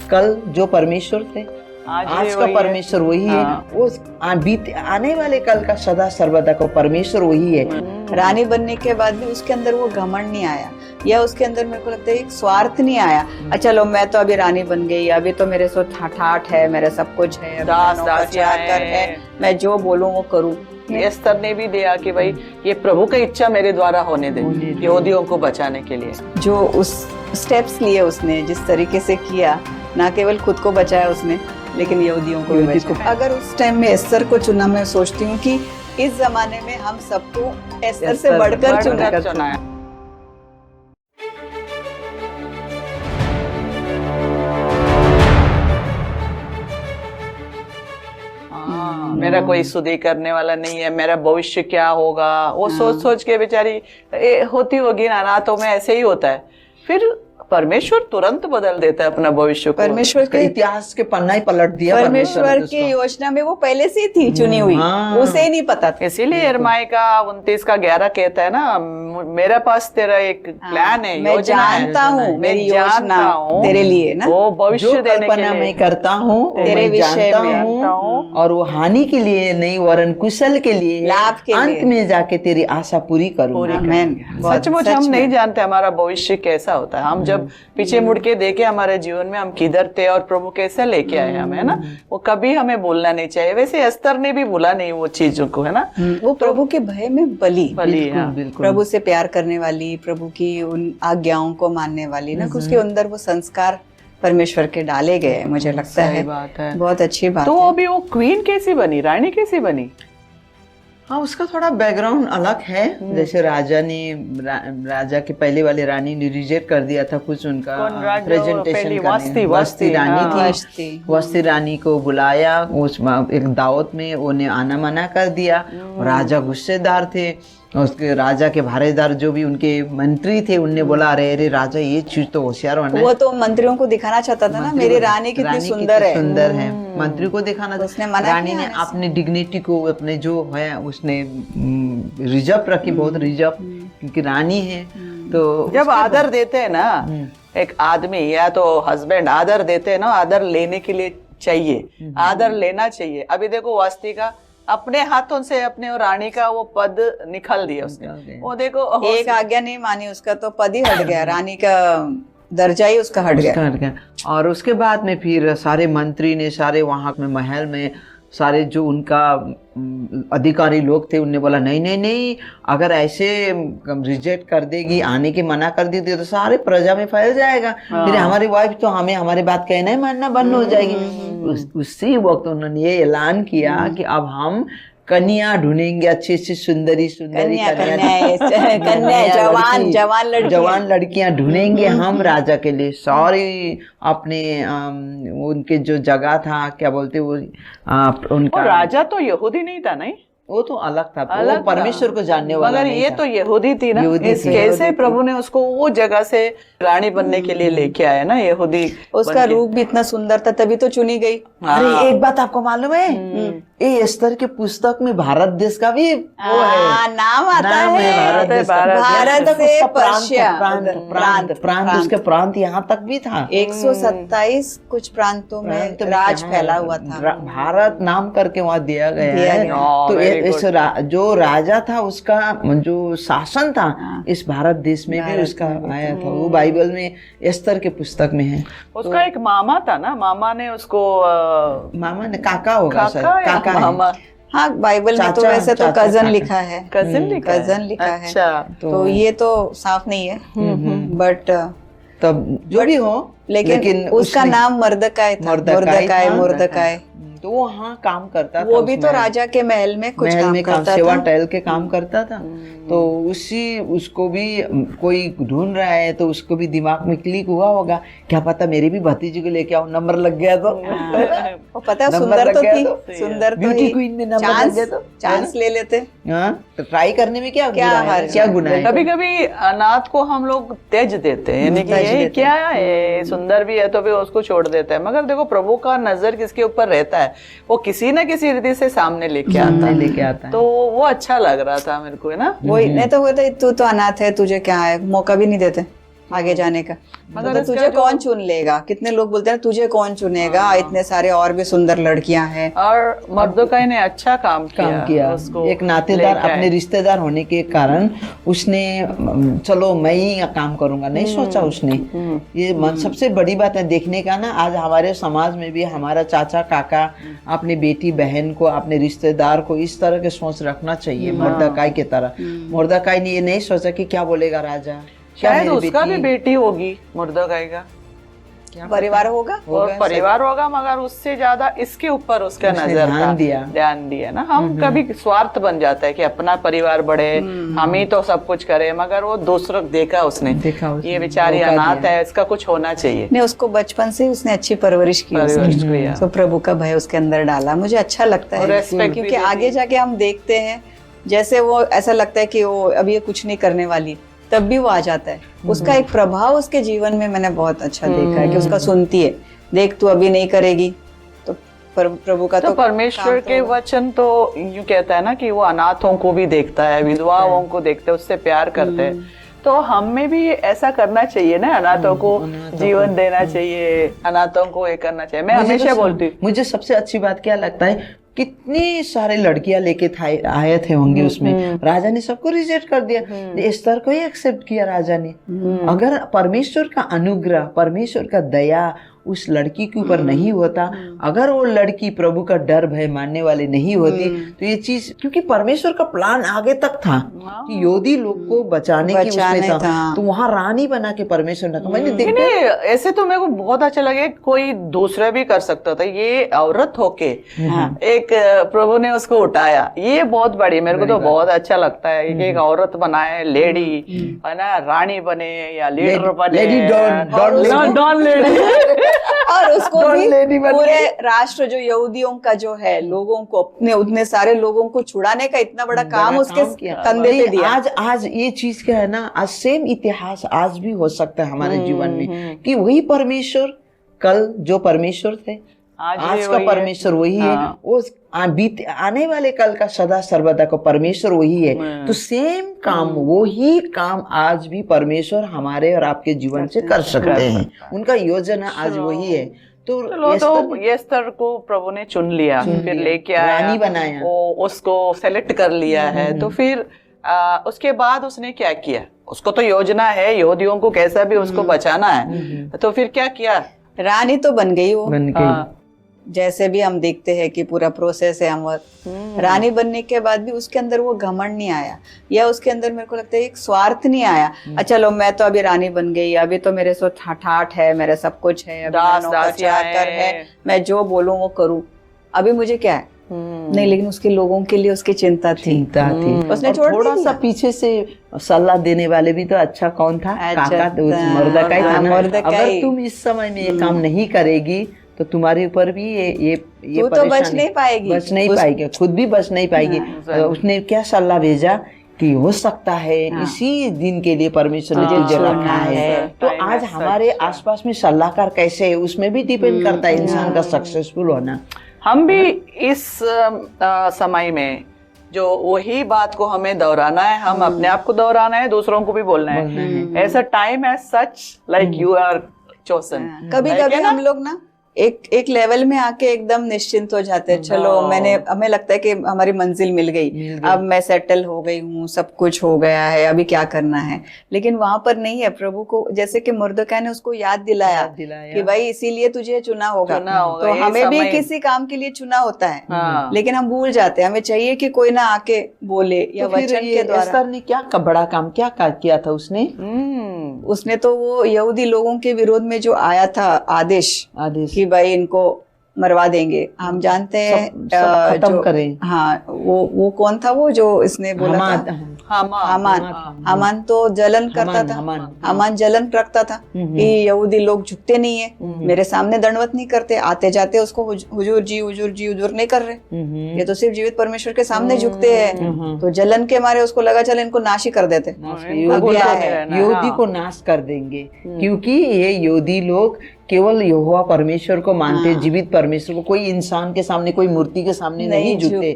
कल जो परमेश्वर थे आज का परमेश्वर वही है। वो आने वाले कल का सदा सर्वदा का परमेश्वर वही है। रानी बनने के बाद भी उसके अंदर वो घमंड नहीं आया, या उसके अंदर मेरे को लगता है एक स्वार्थ नहीं आया। चलो मैं तो अभी रानी बन गई, अभी तो मेरे सो ठाठ है, मेरा सब कुछ है, है, मैं जो बोलूं वो करूं। एस्तर ने भी दिया कि भाई ये प्रभु की इच्छा मेरे द्वारा होने दे, यहूदियों को बचाने के लिए। जो उस स्टेप्स लिए उसने, जिस तरीके से किया, ना केवल खुद को बचाया उसने लेकिन यहूदियों को भी बचाया। अगर उस टाइम में एस्तर को चुना, मैं सोचती हूँ कि इस जमाने में हम सबको एस्तर से बढ़कर चुना है। मेरा कोई सुधि करने वाला नहीं है, मेरा भविष्य क्या होगा, वो सोच सोच के बेचारी होती होगी ना, रातों में ऐसे ही होता है। फिर परमेश्वर तुरंत बदल देता है अपना भविष्य को। परमेश्वर के इतिहास के पन्ना ही पलट दिया। परमेश्वर की योजना में वो पहले से थी चुनी हुई, उसे ही नहीं पता था। इसीलिए यिर्मयाह का 29:11 कहता है ना, मेरे पास तेरा एक प्लान है, मैं जानता हूँ मेरी योजना तेरे लिए ना, वो भविष्य देने के लिए मैं करता हूँ तेरे विषय में हूँ, और वो हानि के लिए नहीं वरन कुशल के लिए, लाभ के लिए, अंत में जाके तेरी आशा पूरी करूंगा। सचमुच हम नहीं जानते हमारा भविष्य कैसा होता है। हम जब पीछे मुड़ के देखे हमारे जीवन में हम किधर थे और प्रभु कैसे लेके आए हमें, है ना, वो कभी हमें भूलना नहीं चाहिए। वैसे एस्तर ने भी भूला नहीं वो चीजों को, है ना। वो प्रभु के भय में बली बिल्कुल। प्रभु से प्यार करने वाली, प्रभु की उन आज्ञाओं को मानने वाली ना, उसके अंदर वो संस्कार परमेश्वर के डाले गए। मुझे लगता है बात है, बहुत अच्छी बात तो है। अभी वो क्वीन कैसी बनी, रानी कैसी बनी? हाँ, उसका थोड़ा बैकग्राउंड अलग है। जैसे राजा की पहले वाली रानी ने रिजेक्ट कर दिया था कुछ उनका प्रेजेंटेशन करने। वस्ती रानी थी, वस्ती रानी को बुलाया उस एक दावत में, उन्हें आना मना कर दिया। राजा गुस्सेदार थे, उसके राजा के भारेदार जो भी उनके मंत्री थे उनने बोला अरे राजा ये चीज तो होशियार होना है। वो तो मंत्रियों को दिखाना चाहता था ना, मेरी रानी कितनी सुंदर है, मंत्री को दिखाना था। उसने मना रानी ने अपनी डिग्निटी को, अपने जो है उसने रिजर्व रखी, बहुत रिजर्व, क्योंकि रानी है। तो जब आदर देते हैं ना एक आदमी या तो हस्बैंड, आदर देते हैं ना, आदर लेने के लिए चाहिए, आदर लेना चाहिए। अभी देखो वास्ती का अपने हाथों से अपने और रानी का वो पद निकाल दिया उसने। वो देखो एक आज्ञा नहीं मानी, उसका तो पद ही हट गया, रानी का दर्जा ही उसका हट गया। और उसके बाद में फिर सारे मंत्री ने, सारे वहां में महल में सारे जो उनका अधिकारी लोग थे उनने बोला नहीं नहीं नहीं, अगर ऐसे रिजेक्ट कर देगी, आने की मना कर दी तो सारे प्रजा में फैल जाएगा। फिर हमारी वाइफ तो हमें हमारी बात कहना ही मानना बंद हो जाएगी। उसी वक्त उन्होंने ये ऐलान किया कि अब हम कन्या ढूंढेंगे, अच्छी सुंदरी जवान लड़कियां ढूंढेंगे हम राजा के लिए। सॉरी, अपने उनके जो जगह था, क्या बोलते वो उनका राजा तो यहूदी नहीं था, नहीं, वो तो अलग था, वो परमेश्वर को जानने वाला मगर ये तो यहूदी थी ना। कैसे प्रभु ने उसको वो जगह से रानी बनने के लिए लेके आया ना, यहूदी। उसका रूप भी इतना सुंदर था, तभी तो चुनी गई। अरे एक बात आपको मालूम है, ये एस्तर के पुस्तक में भारत देश का भी वो है, नाम आता है। भारत से पर्शिया प्रांत, उसके प्रांत यहाँ तक भी था। 127 कुछ प्रांतों में राज फैला हुआ था, भारत नाम करके वहाँ दिया गया है। तो इस जो राजा था उसका जो शासन था इस भारत देश में भी उसका आया था। वो बाइबल में एस्तर के पुस्तक में है। उसका एक मामा था ना, मामा ने उसको मामा ने काका होगा सर, मामा। हाँ, बाइबल में तो वैसे तो कजन लिखा है, कजन लिखा है। तो ये तो साफ नहीं है, बट तब जो भी हो, लेकिन उसका नाम मर्दकाय था, मुर्दकाय। तो वो हाँ काम करता था, वो भी तो राजा के महल में कुछ काम करता था, सेवा टहल के काम करता था। तो उसको भी कोई ढूंढ रहा है, तो उसको भी दिमाग में क्लिक हुआ होगा, क्या पता मेरी भी भतीजी को लेके आओ, नंबर लग गया तो। वो पता है सुंदर तो थी, सुंदर ब्यूटी क्वीन में नंबर लग गया तो चांस ले लेते। तो ट्राई करने में क्या गुनाह है। कभी कभी अनाथ को हम लोग तेज देते हैं, यानी कि ये क्या है, सुंदर भी है तो भी उसको छोड़ देते हैं। मगर देखो प्रभु का नजर किसके ऊपर रहता है, वो किसी न किसी रीति से सामने लेके आता है। तो वो अच्छा लग रहा था मेरे को, है ना। वही नहीं तो तू तो अनाथ है, तुझे क्या है, मौका भी नहीं देते। आगे जाने का। मगर तो इसका तुझे जो- कौन चुन लेगा? कितने लोग बोलते हैं तुझे कौन चुनेगा, इतने सारे और भी सुंदर लड़कियां हैं। और मर्दोकाई ने अच्छा काम किया उसको एक नातेदार लेके आए। अपने रिश्तेदार होने के कारण उसने चलो मैं ही काम करूंगा नहीं सोचा उसने। ये सबसे बड़ी बात है देखने का ना, आज हमारे समाज में भी हमारा चाचा काका अपनी बेटी बहन को अपने रिश्तेदार को इस तरह के सोच रखना चाहिए मुर्दाकाई की तरह। मुर्दाकाई ने ये नहीं सोचा कि क्या बोलेगा राजा, क्या शायद मेरी उसका भी बेटी बेटी होगी मुर्दाकाई का, परिवार होगा। और परिवार होगा, मगर उससे ज्यादा इसके ऊपर उसका उसने नजर ध्यान था, दिया। ध्यान दिया ना। हम कभी स्वार्थ बन जाता है कि अपना परिवार बढ़े, हम ही तो सब कुछ करें, मगर वो दूसरों को देखा उसने ये बेचारी मौका अनाथ दिया। है, इसका कुछ होना चाहिए। ने उसको बचपन से उसने अच्छी परवरिश की, परवरिश किया। तो प्रभु का भय उसके अंदर डाला। मुझे अच्छा लगता और है respect भी क्योंकि देती आगे जाके हम देखते हैं जैसे वो ऐसा लगता है कि वो अब ये कुछ नहीं करने वाली, तब भी वो आ जाता है। उसका एक प्रभाव उसके जीवन में मैंने बहुत अच्छा देखा है कि उसका सुनती है, देख तू अभी नहीं करेगी तो प्रभु का तो परमेश्वर काम के होगा। वचन तो यूं कहता है ना कि वो अनाथों को भी देखता है, विधवाओं को देखता है, उससे प्यार करते हैं। तो हमें भी ऐसा करना चाहिए ना, अनाथों को जीवन देना चाहिए, अनाथों को ये करना चाहिए। मैं हमेशा बोलती हूँ, मुझे सबसे अच्छी बात क्या लगता है, कितनी सारे लड़कियां लेके आए थे होंगे उसमें, राजा ने सबको रिजेक्ट कर दिया, एस्तर को ही एक्सेप्ट किया राजा ने। अगर परमेश्वर का अनुग्रह, परमेश्वर का दया उस लड़की के ऊपर नहीं होता, अगर वो लड़की प्रभु का डर भय मानने वाली नहीं होती, तो ये चीज, क्योंकि परमेश्वर का प्लान आगे तक था कि यहूदी लोग को बचाने की उसमें था, तो वहां रानी बना के परमेश्वर ने कहा। मैंने देखा नहीं, ऐसे तो मेरे को बहुत अच्छा लगे, कोई दूसरा भी कर सकता था, ये औरत होके एक प्रभु ने उसको उठाया, ये बहुत बड़ी, मेरे को तो बहुत अच्छा लगता है कि एक औरत बनाए, लेडी है ना, रानी बने या लीडर बने, लेडी डॉन लेडी और उसको भी लेडी बन पूरे राष्ट्र जो यहूदियों का जो है, लोगों को अपने उतने सारे लोगों को छुड़ाने का इतना बड़ा काम उसके कंधे पे दिया। आज ये चीज क्या है ना, आज सेम इतिहास आज भी हो सकता है हमारे जीवन में, कि वही परमेश्वर कल जो परमेश्वर थे आज का परमेश्वर वही है, वो आने वाले कल का सदा सर्वदा का परमेश्वर वही है। तो सेम काम, वही काम आज भी परमेश्वर हमारे और आपके जीवन से कर सकते हैं। उनका योजना आज वही है। तो एस्तर को प्रभु ने चुन लिया, फिर लेके आया, रानी बनाया, उसको सेलेक्ट कर लिया है। तो फिर उसके बाद उसने क्या किया, उसको तो योजना है यहूदियों को कैसा भी उसको बचाना है, तो फिर क्या किया, रानी तो बन गई वो, बन गई। जैसे भी हम देखते हैं कि पूरा प्रोसेस है हम, रानी बनने के बाद भी उसके अंदर वो घमंड नहीं आया, या उसके अंदर मेरे को लगता है एक स्वार्थ नहीं आया। अच्छा लो मैं तो अभी रानी बन गई, अभी तो मेरे सो ठाठ है, मेरा सब कुछ है, अभी दास नौकर चाकर है, मैं जो बोलूं वो करूं, अभी मुझे क्या है नहीं। लेकिन उसके लोगों के लिए उसकी चिंता थी। उसने थोड़ा सा पीछे से सलाह देने वाले भी तो अच्छा कौन था, काका मुर्दाकाई था ना। अगर तुम इस समय में ये काम नहीं करेगी तो तुम्हारे ऊपर भी ये तू तो बच नहीं पाएगी, खुद भी बच नहीं पाएगी। उसने क्या सलाह भेजा कि हो सकता है इसी दिन के लिए परमेश्वर ने तुझे रखा है। तो आज हमारे आसपास में सलाहकार कैसे है उसमें भी डिपेंड करता है इंसान का सक्सेसफुल होना। हम भी इस समय में जो वही बात को हमें दोहराना है, हम अपने आप को दोहराना है, दूसरों को भी बोलना है। ऐसा टाइम है such like you are chosen. कभी कभी हम लोग ना एक लेवल में आके एकदम निश्चिंत हो जाते हैं, चलो हमें लगता है कि हमारी मंजिल मिल गई, अब मैं सेटल हो गई हूँ, सब कुछ हो गया है, अभी क्या करना है। लेकिन वहां पर नहीं है। प्रभु को जैसे कि मुर्दकाई ने उसको याद दिलाया कि भाई इसीलिए तुझे चुना होगा। तो हमें भी किसी काम के लिए चुना होता है, लेकिन हम भूल जाते हैं। हमें चाहिए कि कोई ना आके बोले या वचन के द्वारा। एस्तर ने क्या बड़ा काम क्या किया था उसने तो वो यहूदी लोगों के विरोध में जो आया था आदेश कि भाई इनको मरवा देंगे, हम जानते हैं खत्म करें। हाँ, वो कौन था वो जो इसने बोला था, हामान तो जलन करता था, हामान जलन रखता था कि यहूदी लोग झुकते नहीं है, मेरे सामने दंडवत नहीं करते, आते जाते उसको हुजूर जी नहीं कर रहे, ये तो सिर्फ जीवित परमेश्वर के सामने झुकते हैं। तो जलन के मारे उसको लगा चल इनको नाश ही कर देते, यहूदी को नाश कर देंगे, क्योंकि ये यहूदी लोग केवल यहोवा परमेश्वर को मानते, जीवित परमेश्वर को, कोई इंसान के सामने, कोई मूर्ति के सामने नहीं झुकते।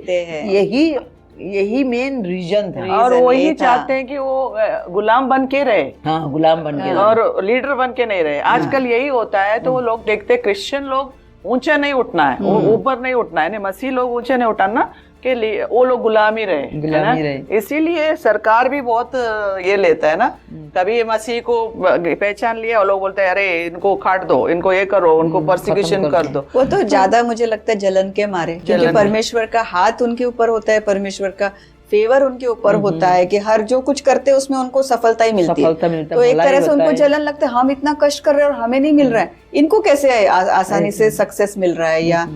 यही मेन रीजन था। और reason वही ये था। चाहते हैं कि वो गुलाम बन के रहे हाँ, गुलाम बन के और लीडर बन के नहीं रहे। आजकल यही होता है, तो वो लोग देखते हैं क्रिश्चियन लोग ऊंचे नहीं उठना है, वो ऊपर नहीं उठना है, मसीह लोग ऊंचे नहीं उठाना के लिए वो लोग गुलामी रहे, है ना। इसीलिए सरकार भी बहुत ये लेता है ना, कभी ये मसीह को पहचान लिया और लोग बोलते हैं अरे इनको काट दो, इनको ये करो, उनको परसिक्यूशन कर दो। वो तो ज्यादा मुझे लगता है जलन के मारे, क्योंकि परमेश्वर का हाथ उनके ऊपर होता है, परमेश्वर का फेवर उनके ऊपर होता है कि हर जो कुछ करते हैं उसमें उनको सफलता ही मिलती है। तो एक तरह से उनको जलन लगता है, हम इतना कष्ट कर रहे हैं और हमें नहीं मिल रहा है, इनको कैसे आसानी से सक्सेस मिल रहा है या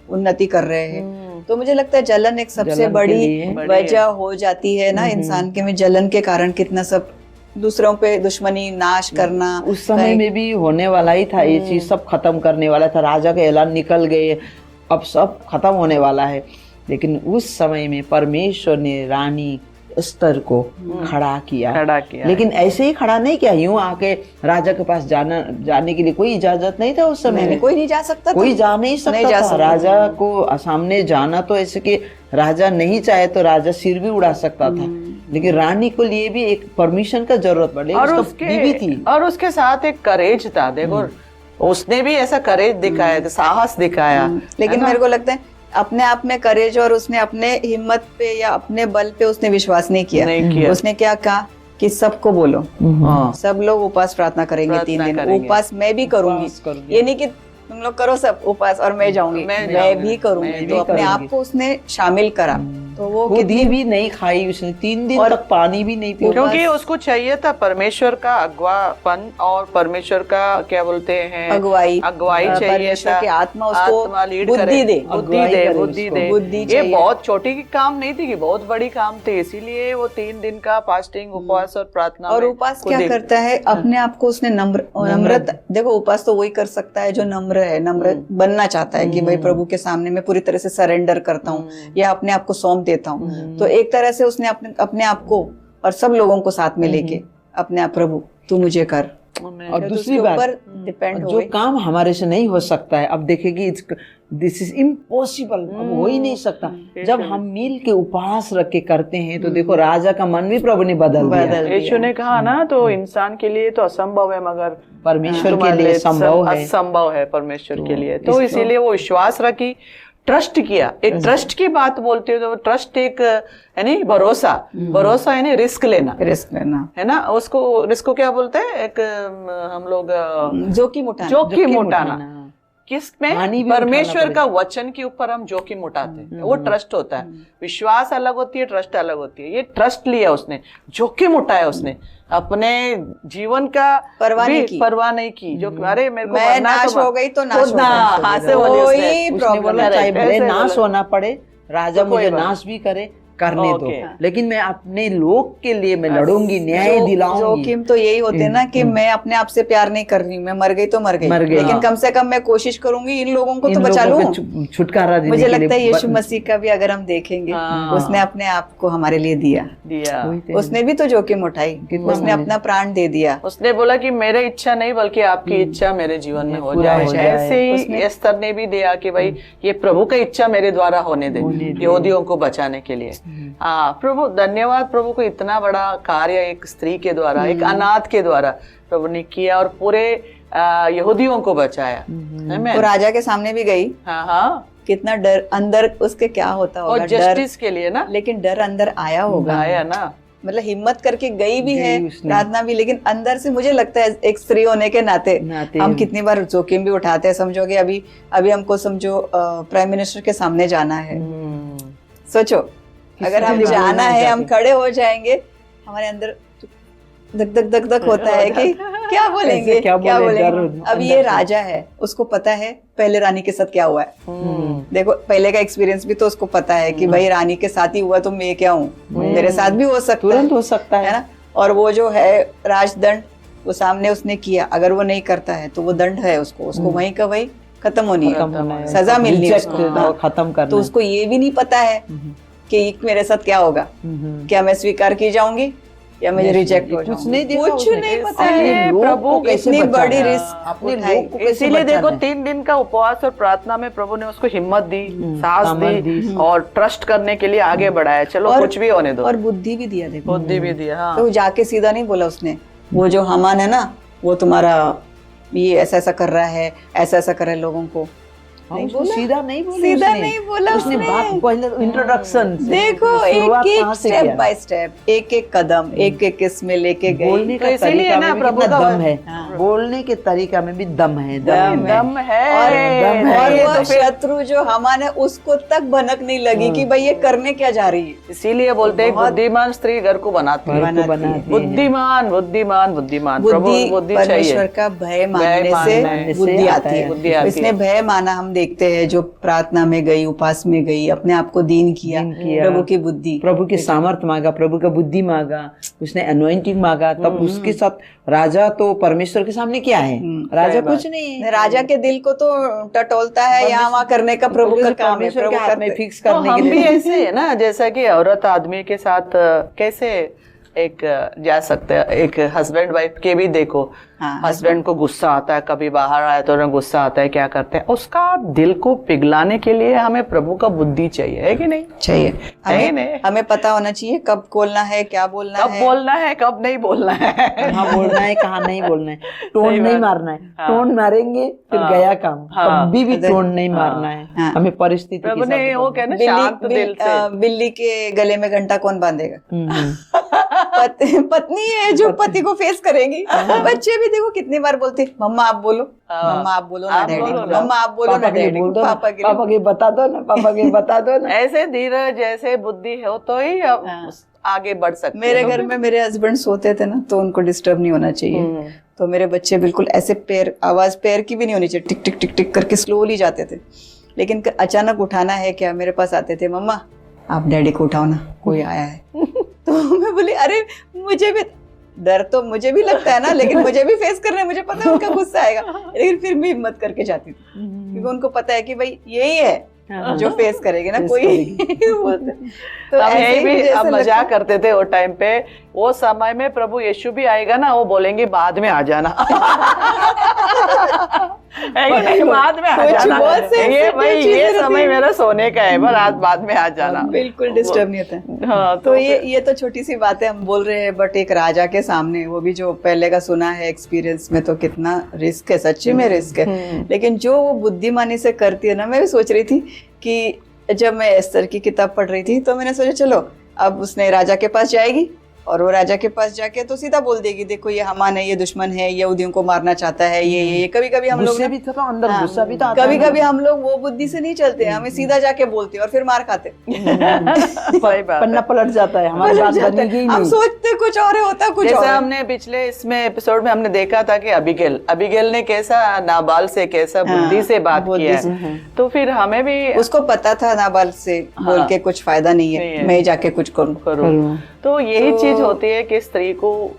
उन्नति कर रहे हैं। तो मुझे लगता है जलन एक सबसे बड़ी वजह हो जाती है ना इंसान के में। जलन के कारण कितना सब दूसरों पे दुश्मनी, नाश करना। उस समय में भी होने वाला ही था ये चीज, सब खत्म करने वाला था, राजा के ऐलान निकल गए, अब सब खत्म होने वाला है। लेकिन उस समय में परमेश्वर ने रानी एस्थर को खड़ा किया। लेकिन ऐसे ही खड़ा नहीं किया, यूं आके राजा के पास जाने के लिए कोई इजाजत नहीं था उस समय में, कोई नहीं जा सकता, कोई जा नहीं सकता था। राजा को सामने जाना तो ऐसे कि राजा नहीं चाहे तो राजा सिर भी उड़ा सकता था, लेकिन रानी को लिए भी एक परमिशन का जरूरत पड़ी, और बीवी थी। और उसके साथ एक करेज था, देखो उसने भी ऐसा करेज दिखाया, साहस दिखाया। लेकिन मेरे को लगता है अपने आप में करेज और उसने अपने हिम्मत पे या अपने बल पे उसने विश्वास नहीं किया। उसने क्या कहा कि सबको बोलो, सब लोग उपवास प्रार्थना करेंगे 3 दिन। उपवास मैं भी करूंगी, ये नहीं कि तुम लोग करो सब उपवास और मैं जाऊंगी, मैं भी करूंगी। तो अपने आप को उसने शामिल करा। तो वो खुदी भी नहीं खाई उसने, 3 दिन तक पानी भी नहीं पिया, क्योंकि उसको चाहिए था परमेश्वर का अगवापन और परमेश्वर का क्या बोलते हैं अगुवाई चाहिए था। की आत्मा उसको लीड बुद्धि दे, बुद्धि दे। ये बहुत छोटी की काम नहीं थी कि बहुत बड़ी काम थी, इसीलिए वो 3 दिन का फास्टिंग, उपवास और प्रार्थना। और उपवास क्या करता है, अपने आप को उसने नम्रता, देखो उपवास तो वही कर सकता है जो नम्र है, नम्र बनना चाहता है कि भाई प्रभु के सामने मैं पूरी तरह से सरेंडर करता हूँ या अपने आप को सौंप देता हूँ। तो एक तरह से उसने अपने आप को और सब लोगों को साथ में लेके अपने आप, प्रभु तू मुझे कर। और दूसरी बात, डिपेंड जो काम हमारे से नहीं हो सकता है, अब देखेगी दिस इज इम्पॉसिबल, अब हो ही नहीं सकता। जब हम मिल के उपवास रख के करते हैं तो देखो राजा का मन भी प्रभु ने बदल दिया। यीशु ने कहा ना, तो इंसान के लिए तो असंभव है मगर परमेश्वर के लिए संभव है, असंभव है परमेश्वर के लिए। तो इसीलिए वो विश्वास रखी, ट्रस्ट किया। एक ट्रस्ट की बात बोलते हो तो ट्रस्ट एक यानी भरोसा यानी रिस्क लेना है ना। उसको रिस्क को क्या बोलते हैं, एक हम लोग जोखिम उठाना। किसमें? परमेश्वर का वचन के ऊपर हम जोखिम उठाते हैं, वो ट्रस्ट होता है। विश्वास अलग होती है, ट्रस्ट अलग होती है। ये ट्रस्ट लिया उसने, जोखिम उठाया उसने, अपने जीवन का परवाह नहीं की। जो अरे मेरे को मैं नाश हो गई तो नाश भले नाश होना पड़े, राजा मुझे नाश भी करे, करने दो, लेकिन मैं अपने लोग के लिए मैं लड़ूंगी, न्याय दिलाऊंगी। जोखिम तो यही होते हैं ना कि मैं अपने आप से प्यार नहीं कर रही, मैं मर गई तो मर गई, लेकिन कम से कम मैं कोशिश करूंगी इन लोगों को तो बचा लूं, छुटकारा देने। मुझे लगता है यीशु मसीह का भी अगर हम देखेंगे, उसने अपने आप को हमारे लिए दिया। उसने भी तो जोखिम उठाई, उसने अपना प्राण दे दिया। उसने बोला कि मेरी इच्छा नहीं बल्कि आपकी इच्छा मेरे जीवन में हो जाए। ऐसे ही एस्थर ने भी दिया कि भाई ये प्रभु का इच्छा मेरे द्वारा होने दे, यहूदियों को बचाने के लिए। प्रभु धन्यवाद, प्रभु को इतना बड़ा कार्य एक स्त्री के द्वारा, एक अनाथ के द्वारा प्रभु ने किया और पूरे यहूदियों को बचाया। वो राजा के सामने भी गई। कितना डर अंदर उसके क्या होता होगा, जस्टिस के लिए ना, लेकिन डर अंदर आया होगा, आया ना। मतलब हिम्मत करके गई भी है, प्रार्थना भी, लेकिन अंदर से मुझे लगता है एक स्त्री होने के नाते हम कितनी बार जोखिम भी उठाते हैं। समझोगे अभी हमको समझो प्राइम मिनिस्टर के सामने जाना है, सोचो अगर हम जाना है, हम खड़े हो जाएंगे, हमारे अंदर धक धक होता है कि क्या बोलेंगे, क्या बोलेंगे। अब ये राजा है, उसको पता है पहले रानी के साथ क्या हुआ है। देखो पहले का एक्सपीरियंस भी तो उसको पता है कि भाई रानी के साथ ही हुआ तो मैं क्या हूँ, मेरे साथ भी हो सकता है ना। और वो जो है राजदंड, वो सामने उसने किया, अगर वो नहीं करता है तो वो दंड है उसको वहीं का वहीं खत्म होनी है, सजा मिलनी है खत्म करना। तो उसको ये भी नहीं पता है कि मेरे साथ क्या होगा, क्या मैं स्वीकार की जाऊंगी या मुझे रिजेक्ट हो कुछ जाऊंगी। नहीं देखा कुछ उसने। नहीं पता इसलिए है लोग प्रभु को कैसे इतनी बचाना बड़ी है, रिस्क अपने उठाई। लोग को कैसे इसीलिए देखो बचाना है। 3 दिन का उपवास और प्रार्थना में प्रभु ने उसको हिम्मत दी, साहस सामर्थ दी दी। और ट्रस्ट करने के लिए आगे बढ़ाया। चलो और- कुछ भी होने दो, और बुद्धि भी दिया देखो। बुद्धि भी दिया। हाँ, तो वो जाके सीधा नहीं बोला उसने, वो जो हमान है ना, वो तुम्हारा ये ऐसा ऐसा कर रहा है, ऐसा ऐसा कर रहा है लोगों को, हाँ, नहीं उसने बोला। सीधा नहीं बोला, सीधा उसने। नहीं बोला उसने उसने। बात पहले इंट्रोडक्शन देखो शुरुआत एक कहाँ एक से स्टेप किया? बाय स्टेप, एक एक कदम, एक एक इसमें लेके गई। बोलने तो का इसीलिए तरीका ना में भी प्रभु कितना का दम है, हाँ। बोलने के तरीका में भी दम है, दम है। और नहीं, वो तो फिर शत्रु जो हमान है उसको तक भनक नहीं लगी कि भाई ये करने क्या जा रही है। इसीलिए बोलते हैं बुद्धिमान स्त्री घर को बनाती है। घर को बनाती है। बुद्धिमान बुद्धिमान बुद्धिमान प्रभु बुद्धि बुद्धि परमेश्वर चाहिए। का भय मानने मानने से बुद्धि से आती है। बुद्धि आती इसने है। भय माना, हम देखते हैं जो प्रार्थना में गई, उपास में गई, अपने आप को दीन किया, दीन किया। प्रभु की बुद्धि। प्रभु के सामर्थ मांगा, प्रभु का बुद्धि मांगा, उसने अनॉइंटिंग मांगा, तब उसके साथ राजा तो परमेश्वर के सामने क्या है, राजा कुछ नहीं है। राजा के दिल को तो टटोलता है यहाँ वहाँ करने का प्रभु का काम है। परमेश्वर प्रभु के हाथ में करते। फिक्स तो करने के हम भी लिए ऐसे है ना, जैसा कि औरत आदमी के साथ कैसे एक जा सकते हैं, एक हस्बैंड वाइफ के भी देखो, हाँ, हस्बैंड को गुस्सा आता है, कभी बाहर आए तो उन्हें गुस्सा आता है, क्या करते हैं, उसका दिल को पिघलाने के लिए हमें प्रभु का बुद्धि चाहिए, है कि नहीं? चाहिए। नहीं, हमें हमें पता होना चाहिए कब खोलना है, क्या बोलना कब है। बोलना है, कब नहीं बोलना है। कहाँ बोलना है, कहाँ नहीं बोलना है, टोन सही नहीं बात। मारना है, हाँ। टोन मारेंगे फिर हाँ। गया काम, हाँ। कभी भी टोन नहीं मारना है, हाँ। हमें परिस्थिति के प्रभु साथ ने वो बोलना है। कहना शांत दिल से। बिल्ली के गले में घंटा कौन बांधेगा? हम्म। पत्नी है जो पति को फेस करेगी। बच्चे भी देखो कितनी बार बोलते, मम्मा आप बोलो, हाँ। मम्मा आप बोलो ना आप डैडी बोलो को, ना। मम्मा आप बोलो ना पापा के लिए डैडी बोल को, दो ना, पापा के पापा के बता दो ना, पापा के बता दो ना। ऐसे धीरज, ऐसे बुद्धि हो तो ही आप हाँ। आगे बढ़ सकते मेरे हो। घर में मेरे हस्बैंड सोते थे ना, तो उनको डिस्टर्ब नहीं होना चाहिए। तो मेरे बच्चे बिल्कुल ऐसे पैर, आवाज पैर की भी नहीं होनी चाहिए, टिक टिक टिक टिक करके स्लोली जाते थे। लेकिन अचानक उठाना है क्या, मेरे पास आते थे, मम्मा आप डैडी को उठाओ ना, कोई आया है। तो मैं बोली अरे मुझे भी डर तो मुझे भी लगता है ना, लेकिन मुझे भी फेस करना है, मुझे पता है उनका गुस्सा आएगा, लेकिन फिर भी हिम्मत करके जाती थी, क्योंकि उनको पता है कि भाई यही है जो फेस करेगी ना, कोई बोलते। तो हम ऐसे यही ही भी मुझे हम ऐसा मजाक लगता- करते थे वो टाइम पे, वो समय में प्रभु यीशु भी आएगा ना, वो बोलेंगे बाद में आ जाना। है कि नहीं? बाद में आ कुछ जाना, बहुत sensitive ये भाई ये चीजें रहती समय हैं। मेरा सोने का है, पर आज बाद में आ जाना। बिल्कुल डिस्टर्ब नहीं होता है। हाँ, तो ये तो छोटी सी बातें हम बोल रहे हैं, बट एक राजा के सामने, वो भी जो पहले का सुना है एक्सपीरियंस में, तो कितना रिस्क है, सच्ची में रिस्क है। लेकिन जो वो बुद्धिमानी से करती है ना, मैं भी सोच रही थी कि जब मैं एस्तर की किताब पढ़ रही थी, तो मैंने सोचा चलो अब उसने राजा के पास जाएगी, और वो राजा के पास जाके तो सीधा बोल देगी, देखो ये हमान है, ये दुश्मन है, ये यहूदियों को मारना चाहता है, ये कभी कभी हम लोग गुस्से ना- भी तो अंदर हाँ, गुस्सा भी तो आता है कभी ना। कभी हम लोग वो बुद्धि से नहीं चलते, हमें सीधा जाके बोलते हैं और फिर मार खाते। सही बात पन्ना है। पलट जाता है, हमारी बात बनेगी ही हम नहीं। सोचते कुछ और है, होता कुछ जैसे और है। हमने पिछले इसमें एपिसोड में हमने देखा था कि अबीगेल ने कैसा नाबाल से कैसा बुद्धि से बात बुद्धि किया से, है। तो फिर हमें भी उसको पता था नाबाल से बोल के कुछ फायदा नहीं नहीं है। है, मैं जाके कुछ करूं। करूं। तो यही चीज होती है कि स्त्री को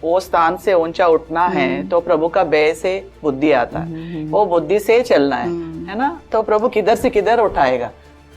वो स्थान से ऊंचा उठना है, तो प्रभु का भय से बुद्धि आता है, वो बुद्धि से चलना है ना। तो प्रभु किधर से किधर उठाएगा,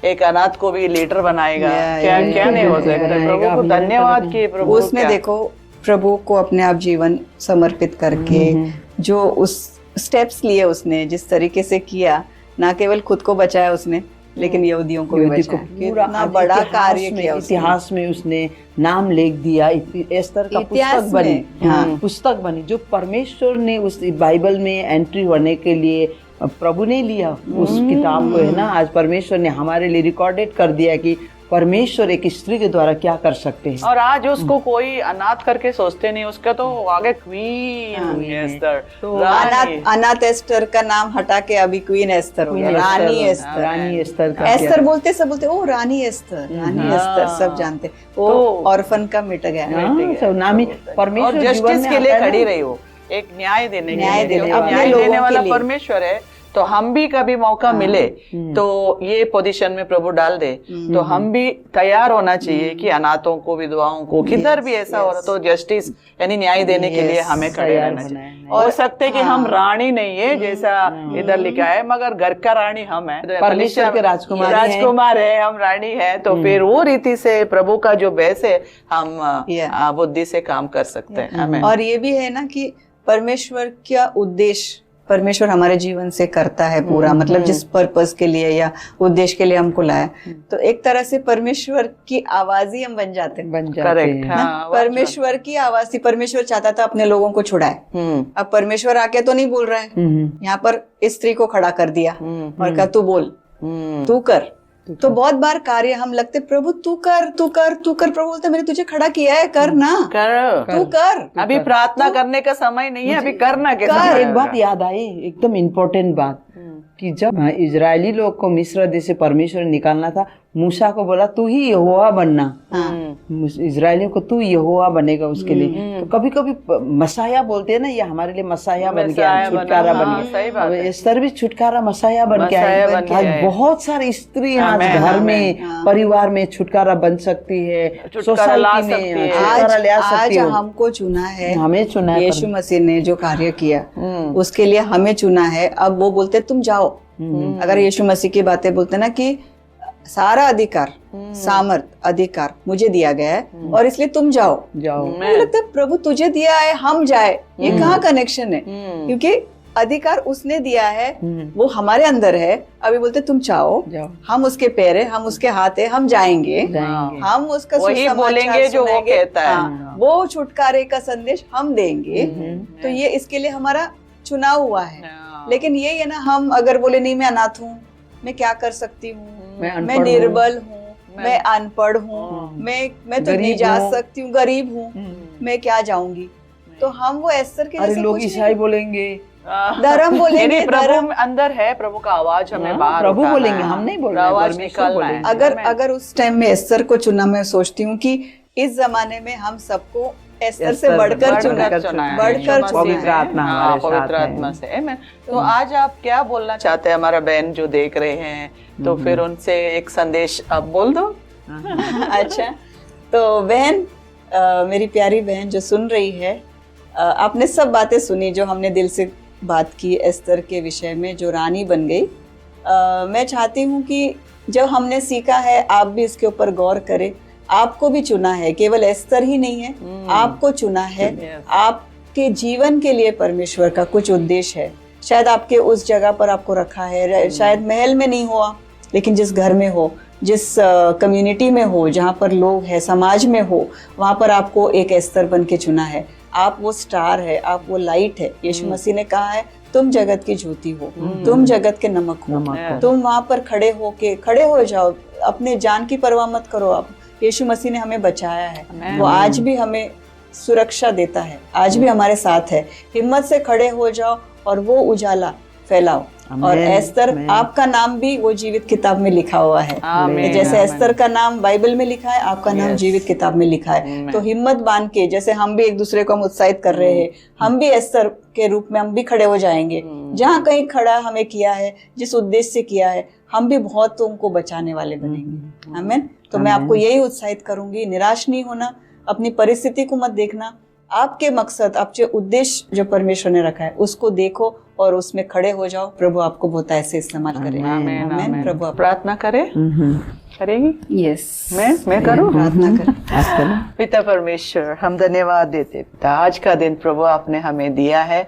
एक अनाथ को भी लीडर बनाएगा, क्या क्या नहीं हो सकता। प्रभु को धन्यवाद कि प्रभु उसने क्या- देखो प्रभु को अपने आप जीवन समर्पित करके जो उस स्टेप्स लिए उसने, जिस तरीके से किया, ना केवल खुद को बचाया उसने, लेकिन यहूदियों को भी यहूदी को बचाया। पूरा कितना बड़ा इतिहास कार्य में- किया उसने। इतिहास में उसने नाम लिख दिया। एस्तर का इतिहास पुस्तक बनी, में, हाँ। पुस्तक बनी, जो परमेश्वर ने उस बाइबल में एंट्री होने के लिए प्रभु ने लिया उस किताब को, है ना। आज परमेश्वर ने हमारे लिए रिकॉर्डेड कर दिया कि परमेश्वर एक स्त्री के द्वारा क्या कर सकते हैं। और आज उसको कोई अनाथ करके सोचते नहीं, उसका तो आगे क्वीन हुई है एस्तर, रानी। अनाथ एस्टर का नाम हटा के अभी क्वीन एस्तर हो गया, रानी एस्तर। रानी एस्तर का एस्तर बोलते सब बोलते ओ रानी एस्तर, रानी एस्तर सब जानते, वो ऑर्फन का मिट गया। सब नामी और परमेश्वर जीवन जस्टिस में के लिए आता है खड़ी ना। रही हो, एक न्याय देने के न्याय लिए, देने क्योंकि वाला, न्याय लोगों देने के वाला लिए। परमेश्वर है। तो हम भी कभी मौका मिले तो ये पोजीशन में प्रभु डाल दे, तो हम भी तैयार होना चाहिए कि अनाथों को, विधवाओं को, किधर भी ऐसा हो रहा तो जस्टिस यानी न्याय देने के लिए हमें खड़े रहना चाहिए। हो सकते है कि हम रानी नहीं है जैसा इधर लिखा है, मगर घर का रानी हम है, परमेश्वर के राजकुमार है, हम रानी है। तो फिर वो रीति से प्रभु का जो बेस है हम बुद्धि से काम कर सकते हैं। आमीन। और ये भी है ना कि परमेश्वर का उद्देश्य परमेश्वर हमारे जीवन से करता है पूरा, मतलब जिस पर्पस के लिए या उद्देश्य के लिए हमको लाया, तो एक तरह से परमेश्वर की आवाज ही हम बन जाते हैं। करेक्ट। परमेश्वर की आवाज थी, परमेश्वर चाहता था अपने लोगों को छुड़ाए। अब परमेश्वर आके तो नहीं बोल रहा है, यहाँ पर स्त्री को खड़ा कर दिया और कहा तू बोल, तू कर। तो बहुत बार कार्य हम लगते प्रभु तू कर तू कर तू कर, प्रभु बोलते मैंने तुझे खड़ा किया है, कर ना, तू कर। अभी प्रार्थना करने का समय नहीं है, अभी करना के समय। एक बात याद आई, एकदम इम्पोर्टेंट बात, कि जब इजरायली लोग को मिस्र देश से परमेश्वर निकालना था, मूसा को बोला तू ही यहोवा बनना, इजरायलियों को तू यहोवा बनेगा उसके लिए। तो कभी कभी मसाया बोलते हैं ना, ये हमारे लिए मसाया बन गया, छुटकारा बन गया। एस्तर भी छुटकारा मसाया बन गया है। आज बहुत सारी स्त्री आज घर में, परिवार में छुटकारा बन सकती है, सोसाइटी में छुटकारा ले आ सकती है। आज हमको चुना है, हमें चुना है, यीशु मसीह ने जो कार्य किया उसके लिए हमें चुना है। अब वो बोलते तुम जाओ। अगर यीशु मसीह की बातें बोलते ना कि सारा अधिकार, सामर्थ, अधिकार मुझे दिया गया है और इसलिए तुम जाओ। मुझे लगता है प्रभु तुझे दिया है, हम जाए, ये कहाँ कनेक्शन है? क्योंकि अधिकार उसने दिया है, वो हमारे अंदर है। अभी बोलते तुम जाओ, हम उसके पैर है, हम उसके हाथ है, हम जाएंगे, हम उसका वही बोलेंगे जो वो कहता है, वो छुटकारे का संदेश हम देंगे। तो ये इसके लिए हमारा चुनाव हुआ है। लेकिन ये है ना, हम अगर बोले नहीं मैं अनाथ हूँ, मैं क्या कर सकती हूँ, मैं निर्बल हूँ, मैं अनपढ़ हूँ, मैं तो नहीं जा सकती हूँ, गरीब हूँ, मैं क्या जाऊंगी? तो हम वो एस्तर के जैसे लोग ईसाई बोलेंगे, धर्म बोलेंगे, प्रभु अंदर है, प्रभु का आवाज हमें बाहर प्रभु बोलेंगे, हम नहीं बोल रहे, आवाज निकालना है। अगर उस टाइम में एस्तर को चुना, मैं सोचती हूँ कि इस जमाने में हम सबको एस्तर से बढ़कर चुना, पवित्र आत्मा से। तो आज आप क्या बोलना चाहते हैं हमारा बहन जो देख रहे हैं, तो फिर उनसे एक संदेश आप बोल दो। अच्छा, तो बहन, मेरी प्यारी बहन जो सुन रही है, आपने सब बातें सुनी जो हमने दिल से बात की एस्तर के विषय में, जो रानी बन गई। मैं चाहती हूँ कि जब हमने सीखा है, आप भी इसके ऊपर गौर करें। आपको भी चुना है, केवल एस्तर ही नहीं है, आपको चुना है। आपके जीवन के लिए परमेश्वर का कुछ उद्देश्य है। शायद आपके उस जगह पर आपको रखा है, शायद महल में नहीं हुआ, लेकिन जिस घर में हो, जिस कम्युनिटी में हो, जहाँ पर लोग हैं, समाज में हो, वहाँ पर आपको एक एस्तर बन के चुना है। आप वो स्टार है, आप वो लाइट है। यीशु मसीह ने कहा है तुम जगत की ज्योति हो, तुम जगत के नमक हो। तुम वहाँ पर खड़े हो जाओ, अपने जान की परवाह मत करो। आप, यीशु मसीह ने हमें बचाया है, वो आज भी हमें सुरक्षा देता है, आज भी हमारे साथ है। हिम्मत से खड़े हो जाओ और वो उजाला फैलाओ। और एस्तर, आपका नाम भी वो जीवित किताब में लिखा हुआ है। जैसे एस्तर का नाम बाइबल में लिखा है, आपका नाम जीवित किताब में लिखा है। तो हिम्मत बांध के, जैसे हम भी एक दूसरे को हम उत्साहित कर रहे हैं, हम भी एस्तर के रूप में हम भी खड़े हो जाएंगे। जहाँ कहीं खड़ा हमें किया है, जिस उद्देश्य से किया है, हम भी बहुत उनको बचाने वाले बनेंगे। आमीन। तो मैं आपको यही उत्साहित करूंगी, निराश नहीं होना, अपनी परिस्थिति को मत देखना, आपके मकसद, आपके उद्देश्य जो परमेश्वर ने रखा है उसको देखो और उसमें खड़े हो जाओ। प्रभु आपको बहुत ऐसे इस्तेमाल करेगा। आमीन। प्रभु प्रार्थना करें, करेंगी? यस, मैं करूं? प्रार्थना करें। पिता परमेश्वर, हम धन्यवाद देते पिता, आज का दिन प्रभु आपने हमें दिया है।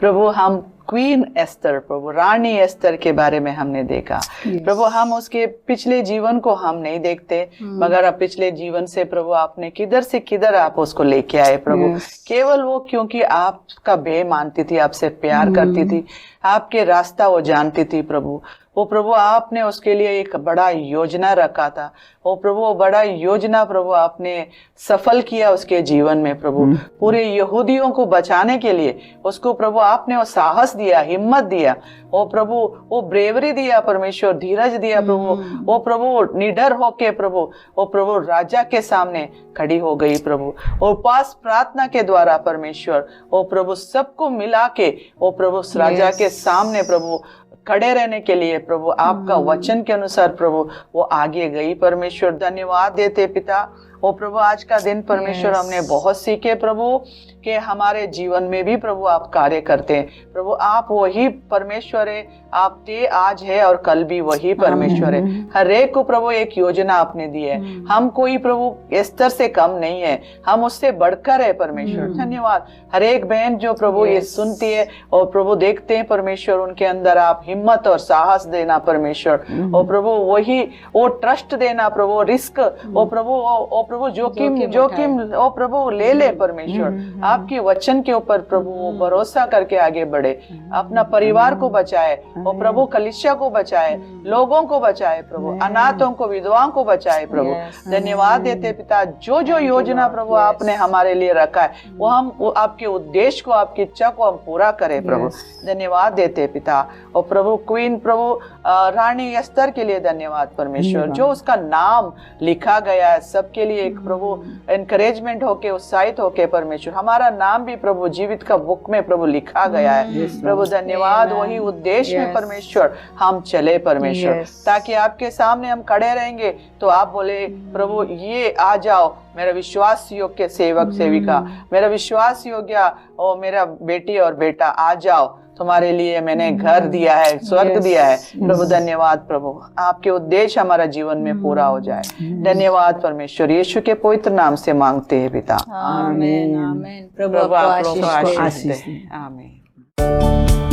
प्रभु हम क्वीन एस्तर, प्रभु रानी एस्तर के बारे में हमने देखा। प्रभु हम उसके पिछले जीवन को हम नहीं देखते, मगर अब पिछले जीवन से प्रभु आपने किधर से किधर आप उसको लेके आए प्रभु। केवल वो क्योंकि आपका भय मानती थी, आपसे प्यार करती थी, आपके रास्ता वो जानती थी प्रभु। वो प्रभु आपने उसके लिए एक बड़ा योजना रखा था। वो प्रभु वो बड़ा योजना प्रभु आपने सफल किया उसके जीवन में प्रभु। पूरे यहूदियों को बचाने के लिए उसको प्रभु आपने वो साहस दिया, हिम्मत दिया। ओ प्रभु वो ब्रेवरी दिया परमेश्वर, धीरज दिया प्रभु। ओ प्रभु निडर होके प्रभु, ओ प्रभु राजा के सामने खड़ी हो गई प्रभु। उपवास प्रार्थना के द्वारा परमेश्वर ओ प्रभु सबको मिला के ओ प्रभु राजा के सामने प्रभु खड़े रहने के लिए प्रभु आपका वचन के अनुसार प्रभु वो आगे गई परमेश्वर। धन्यवाद देते पिता। ओ प्रभु आज का दिन परमेश्वर हमने बहुत सीखे प्रभु कि हमारे जीवन में भी प्रभु आप कार्य करते हैं प्रभु। आप वही परमेश्वर है, आप थे आज है और कल भी वही परमेश्वर है। हर एक को प्रभु एक योजना आपने दी है। हम कोई प्रभु स्तर से कम नहीं है, हम उससे बढ़कर है परमेश्वर। धन्यवाद। हर एक बहन जो प्रभु ये सुनती है और प्रभु देखते हैं परमेश्वर, उनके अंदर आप हिम्मत और साहस देना परमेश्वर। ओ प्रभु वही वो ट्रस्ट देना प्रभु, रिस्क ओ प्रभु जोखिम ओ प्रभु ले परमेश्वर। आपके वचन के ऊपर प्रभु वो भरोसा करके आगे बढ़े, अपना परिवार को बचाए और प्रभु कलीसिया को बचाए, लोगों को बचाए प्रभु, अनाथों को विधवाओं को बचाए प्रभु। धन्यवाद देते पिता। जो जो योजना प्रभु आपने हमारे लिए रखा है वो आपके उद्देश्य को, आपकी इच्छा को हम पूरा करें प्रभु। धन्यवाद देते पिता। और प्रभु क्वीन प्रभु रानी एस्तर के लिए धन्यवाद परमेश्वर, जो उसका नाम लिखा गया है सबके लिए एक प्रभु एनकरेजमेंट होके, उत्साहित होके परमेश्वर। हमारा नाम भी प्रभु जीवित का बुक में प्रभु लिखा गया है प्रभु। धन्यवाद। वही उद्देश्य में परमेश्वर हम चले परमेश्वर, ताकि आपके सामने हम खड़े रहेंगे तो आप बोले प्रभु ये आ जाओ मेरा विश्वास योग्य सेवक सेविका, मेरा विश्वास योग्य ओ मेरा बेटी और बेटा, आ जाओ, तुम्हारे लिए मैंने घर दिया है, स्वर्ग दिया है प्रभु। धन्यवाद प्रभु। आपके उद्देश्य हमारा जीवन में पूरा हो जाए। धन्यवाद परमेश्वर। यीशु के पवित्र नाम से मांगते हैं पिता। आमीन आमीन। प्रभु आप लोगों को आपको आशीष आशीष दे। आमीन।